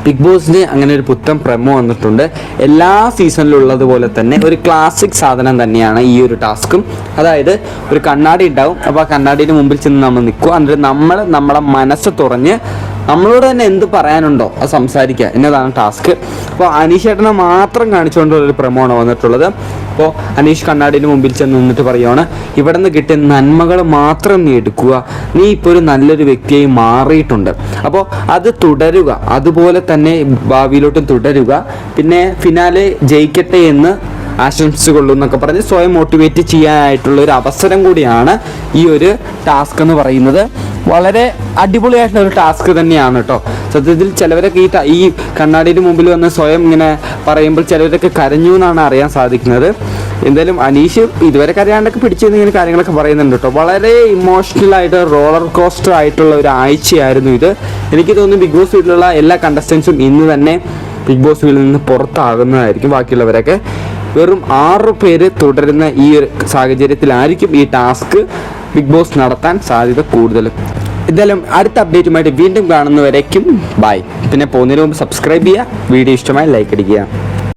Big ബോസിന് അങ്ങനെ ഒരു പുത്തൻ പ്രമോ വന്നിട്ടുണ്ട്. എല്ലാ സീസണിലും ഉള്ളതുപോലെ തന്നെ ഒരു ക്ലാസിക് സാധനം തന്നെയാണ് ഈ ഒരു ടാസ്കും. അതായത് ഒരു കണ്ണാടി ഉണ്ടാവും. അപ്പോൾ ആ കണ്ണാടിയുടെ മുമ്പിൽ ചെന്ന് നമ്മൾ നിൽക്കുക. എന്നിട്ട് നമ്മളെ മനസ്സ് തുറഞ്ഞ് നമ്മളോട് തന്നെ എന്ത് പറയാനുണ്ടോ അത് സംസാരിക്കുക എന്നതാണ് ടാസ്ക്. അപ്പോൾ അനീഷ് ചേട്ടനെ മാത്രം കാണിച്ചുകൊണ്ടുള്ളൊരു പ്രമോ ആണ് വന്നിട്ടുള്ളത്. അപ്പോൾ അനീഷ് കണ്ണാടിന് മുമ്പിൽ ചെന്ന് നിന്നിട്ട് പറയുകയാണ്, ഇവിടെ നിന്ന് കിട്ടിയ നന്മകൾ മാത്രം നീ എടുക്കുക, നീ ഇപ്പോൾ ഒരു നല്ലൊരു വ്യക്തിയായി മാറിയിട്ടുണ്ട്, അപ്പോൾ അത് തുടരുക, അതുപോലെ തന്നെ ഭാവിയിലോട്ടും തുടരുക, പിന്നെ ഫിനാലെ ജയിക്കട്ടെ എന്ന് ആശംസിച്ചുകൊള്ളൂ എന്നൊക്കെ പറഞ്ഞ് സ്വയം മോട്ടിവേറ്റ് ചെയ്യാനായിട്ടുള്ള ഒരു അവസരം കൂടിയാണ് ഈ ഒരു ടാസ്ക് എന്ന് പറയുന്നത്. വളരെ അടിപൊളിയായിട്ടുള്ള ഒരു ടാസ്ക് തന്നെയാണ് കേട്ടോ. സത്യത്തിൽ ചിലവരൊക്കെ ഈ കണ്ണാടിയുടെ മുമ്പിൽ വന്ന് സ്വയം ഇങ്ങനെ പറയുമ്പോൾ ചിലവരൊക്കെ കരഞ്ഞു എന്നാണ് അറിയാൻ സാധിക്കുന്നത്. എന്തായാലും അനീഷ് ഇതുവരെ കരയാണ്ടൊക്കെ പിടിച്ചിരുന്നിങ്ങനെ കാര്യങ്ങളൊക്കെ പറയുന്നുണ്ട് കേട്ടോ. വളരെ ഇമോഷണൽ ആയിട്ട് റോളർ കോസ്റ്റർ ആയിട്ടുള്ള ഒരു ആഴ്ചയായിരുന്നു ഇത്. എനിക്ക് തോന്നുന്നു ബിഗ് ബോസ് വീട്ടിലുള്ള എല്ലാ കണ്ടസ്റ്റൻസും ഇന്ന് തന്നെ ബിഗ് ബോസ് വീട്ടിൽ നിന്ന് പുറത്താകുന്നതായിരിക്കും. ബാക്കിയുള്ളവരൊക്കെ വെറും 6 പേര് തുടരുന്ന ഈ ഒരു സാഹചര്യത്തിലായിരിക്കും ഈ ടാസ്ക് ബിഗ് ബോസ് നടത്താൻ സാധ്യത കൂടുതലും. എന്തായാലും അടുത്ത അപ്ഡേറ്റുമായിട്ട് വീണ്ടും കാണുന്നവരേക്കും ബൈ. പിന്നെ പോകുന്നതിന് മുമ്പ് സബ്സ്ക്രൈബ് ചെയ്യുക, വീഡിയോ ഇഷ്ടമായി ലൈക്ക് അടിക്കുക.